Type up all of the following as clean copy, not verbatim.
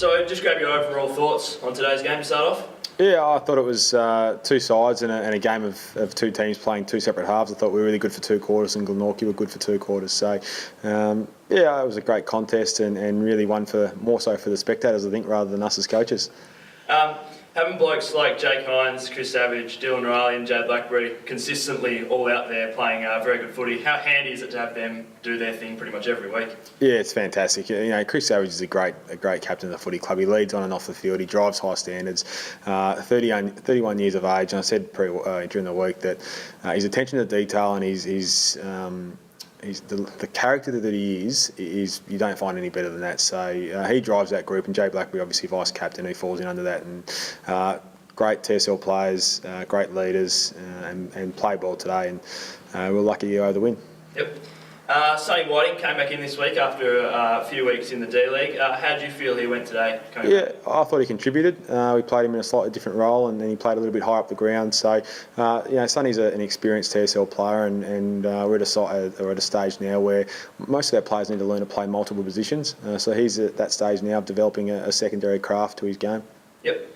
So just grab your overall thoughts on today's game to start off. Yeah, I thought it was two sides and a game of two teams playing two separate halves. I thought we were really good for 2 quarters and Glenorchy were good for 2 quarters. So, yeah, it was a great contest and really one more so for the spectators, I think, rather than us as coaches. Having blokes like Jake Hines, Chris Savage, Dylan Riley and Jay Blackberry consistently all out there playing very good footy, how handy is it to have them do their thing pretty much every week? Yeah, it's fantastic. You know, Chris Savage is a great captain of the footy club. He leads on and off the field. He drives high standards. 31 years of age, and I said during the week that his attention to detail and the character that he is you don't find any better than that. So he drives that group, and Jay Blackberry, obviously vice captain, who falls in under that. And great TSL players, great leaders, and played well today. And we're lucky to go the win. Yep. Sonny Whiting came back in this week after a few weeks in the D-League. How did you feel he went today? I thought he contributed. We played him in a slightly different role, and then he played a little bit higher up the ground. So, Sonny's an experienced TSL player, and we're at a stage now where most of our players need to learn to play multiple positions. So he's at that stage now of developing a secondary craft to his game. Yep.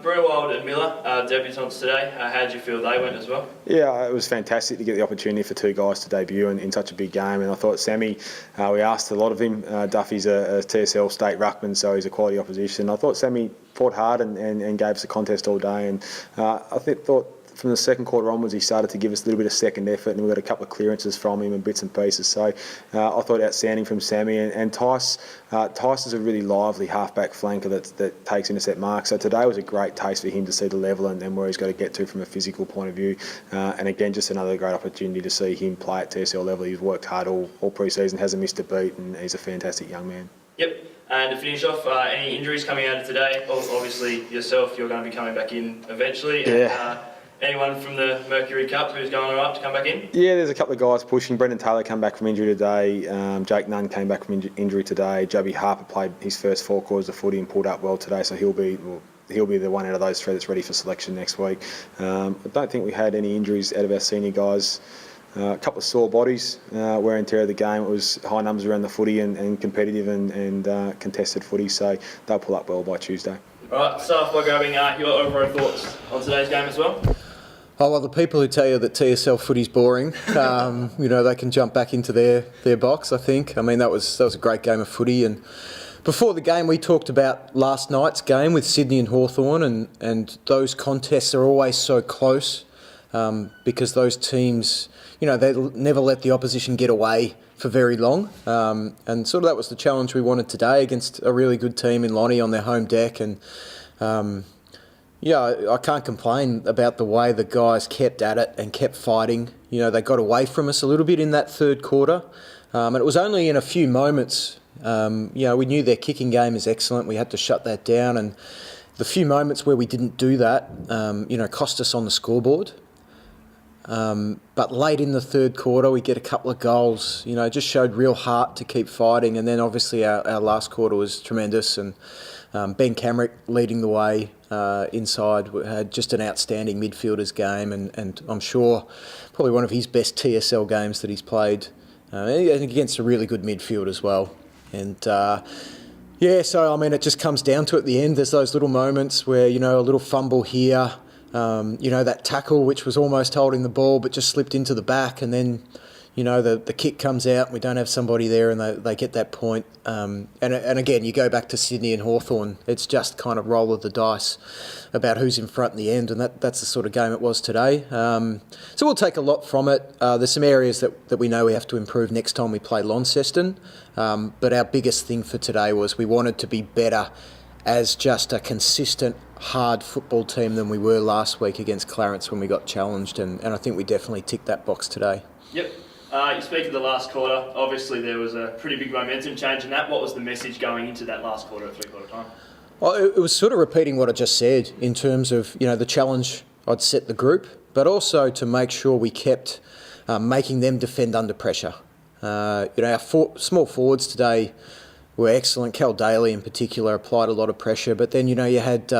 Brewald and Miller, debutants today. How did you feel they went as well? Yeah, it was fantastic to get the opportunity for 2 guys to debut in such a big game. And I thought Sammy, we asked a lot of him. Duffy's a TSL state ruckman, so he's a quality opposition. I thought Sammy fought hard and gave us a contest all day. And I thought from the second quarter onwards, he started to give us a little bit of second effort, and we got a couple of clearances from him and bits and pieces. So I thought outstanding from Sammy. And Tice is a really lively half-back flanker that takes intercept marks. So today was a great taste for him to see the level and where he's got to get to from a physical point of view. And again, just another great opportunity to see him play at TSL level. He's worked hard all pre-season, hasn't missed a beat, and he's a fantastic young man. Yep. And to finish off, any injuries coming out of today? Obviously, yourself, you're going to be coming back in eventually. Yeah. Anyone from the Mercury Cup who's going all right to come back in? Yeah, there's a couple of guys pushing. Brendan Taylor came back from injury today. Jake Nunn came back from injury today. Joby Harper played his first 4 quarters of footy and pulled up well today, so he'll be the one out of those 3 that's ready for selection next week. I don't think we had any injuries out of our senior guys. A couple of sore bodies, wear and tear of the game. It was high numbers around the footy and competitive and contested footy, so they'll pull up well by Tuesday. All right, start off by grabbing your overall thoughts on today's game as well. Oh, well, the people who tell you that TSL footy's boring, they can jump back into their box, I think. I mean, that was a great game of footy. And before the game, we talked about last night's game with Sydney and Hawthorn, and those contests are always so close because those teams, they never let the opposition get away for very long. And sort of that was the challenge we wanted today against a really good team in Lonnie on their home deck. And I can't complain about the way the guys kept at it and kept fighting. They got away from us a little bit in that third quarter. And it was only in a few moments. We knew their kicking game is excellent. We had to shut that down. And the few moments where we didn't do that, cost us on the scoreboard. But late in the third quarter, we get a couple of goals. Just showed real heart to keep fighting. And then obviously our last quarter was tremendous. And Ben Camrick leading the way inside, had just an outstanding midfielders game, and I'm sure probably one of his best TSL games that he's played, against a really good midfield as well. And so it just comes down to at the end, there's those little moments where, a little fumble here, that tackle which was almost holding the ball but just slipped into the back, and then the kick comes out and we don't have somebody there, and they get that point. And again, you go back to Sydney and Hawthorn, it's just kind of roll of the dice about who's in front in the end, and that's the sort of game it was today. So we'll take a lot from it. There's some areas that we know we have to improve next time we play Launceston. But our biggest thing for today was we wanted to be better as just a consistent, hard football team than we were last week against Clarence when we got challenged, and I think we definitely ticked that box today. Yep. You speak of the last quarter. Obviously, there was a pretty big momentum change in that. What was the message going into that last quarter at 3/4 time? Well, it was sort of repeating what I just said in terms of, the challenge I'd set the group, but also to make sure we kept making them defend under pressure. Our small forwards today were excellent. Cal Daly in particular applied a lot of pressure, but then, you had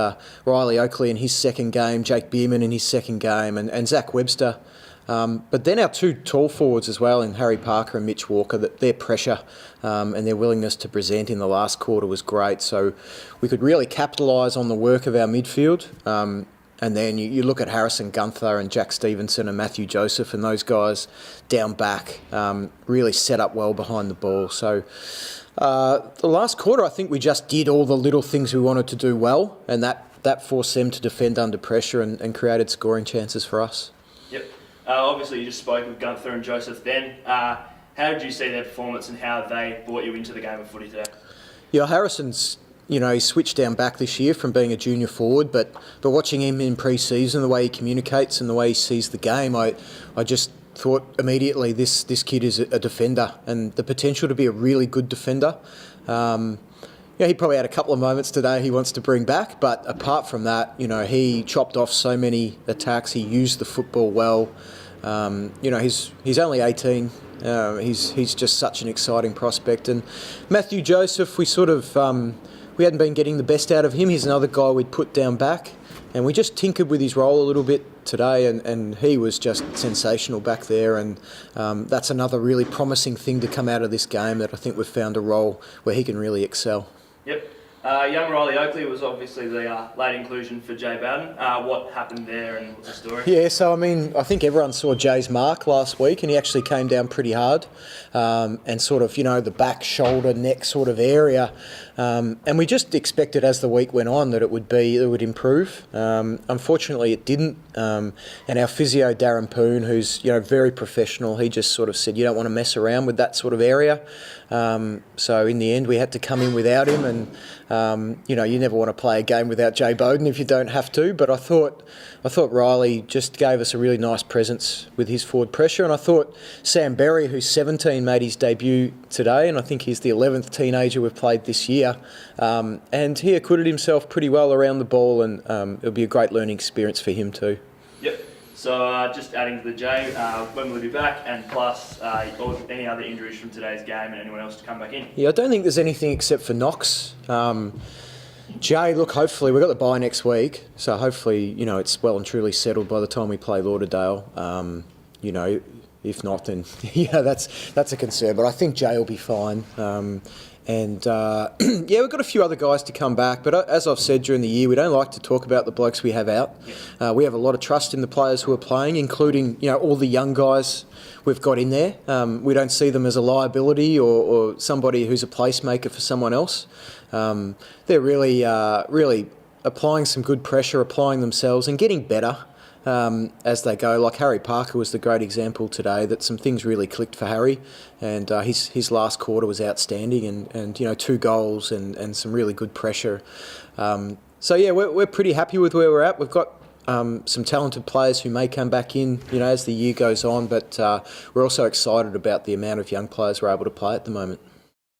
Riley Oakley in his second game, Jake Bierman in his second game, and Zach Webster But then our two tall forwards as well, in Harry Parker and Mitch Walker, that their pressure and their willingness to present in the last quarter was great. So we could really capitalise on the work of our midfield. And then you look at Harrison Gunther and Jack Stevenson and Matthew Joseph, and those guys down back really set up well behind the ball. So the last quarter, I think we just did all the little things we wanted to do well, and that forced them to defend under pressure and created scoring chances for us. Yep. Obviously, you just spoke with Gunther and Joseph then. How did you see their performance and how they brought you into the game of footy today? Yeah, Harrison's... he switched down back this year from being a junior forward, but watching him in pre-season, the way he communicates and the way he sees the game, I just thought immediately this kid is a defender and the potential to be a really good defender. He probably had a couple of moments today he wants to bring back, but apart from that, he chopped off so many attacks. He used the football well. He's only 18. He's just such an exciting prospect. And Matthew Joseph, we hadn't been getting the best out of him. He's another guy we'd put down back. And we just tinkered with his role a little bit today, and he was just sensational back there. And that's another really promising thing to come out of this game, that I think we've found a role where he can really excel. Yep. Young Riley Oakley was obviously the late inclusion for Jay Bowden. What happened there and what's the story? Yeah, so I think everyone saw Jay's mark last week, and he actually came down pretty hard, and sort of, the back, shoulder, neck sort of area. And we just expected as the week went on that it would improve. Unfortunately, it didn't. And our physio, Darren Poon, who's very professional, he just sort of said, you don't want to mess around with that sort of area. So in the end, we had to come in without him, and you never want to play a game without Jay Bowden if you don't have to. But I thought Riley just gave us a really nice presence with his forward pressure, and I thought Sam Berry, who's 17, made his debut today, and I think he's the 11th teenager we've played this year, and he acquitted himself pretty well around the ball, and it'll be a great learning experience for him too. Yep. So just adding to the J, when will he be back, and plus any other injuries from today's game and anyone else to come back in? Yeah, I don't think there's anything except for Knox. Jay, look, hopefully we've got the bye next week, so hopefully it's well and truly settled by the time we play Lauderdale. If not, then that's a concern. But I think Jay will be fine. We've got a few other guys to come back, but as I've said during the year, we don't like to talk about the blokes we have out. We have a lot of trust in the players who are playing, including all the young guys we've got in there. We don't see them as a liability or somebody who's a placemaker for someone else. They're really applying some good pressure, applying themselves and getting better as they go. Like Harry Parker was the great example today, that some things really clicked for Harry, and his last quarter was outstanding, and 2 goals and some really good pressure. We're pretty happy with where we're at. We've got some talented players who may come back in as the year goes on, but we're also excited about the amount of young players we're able to play at the moment.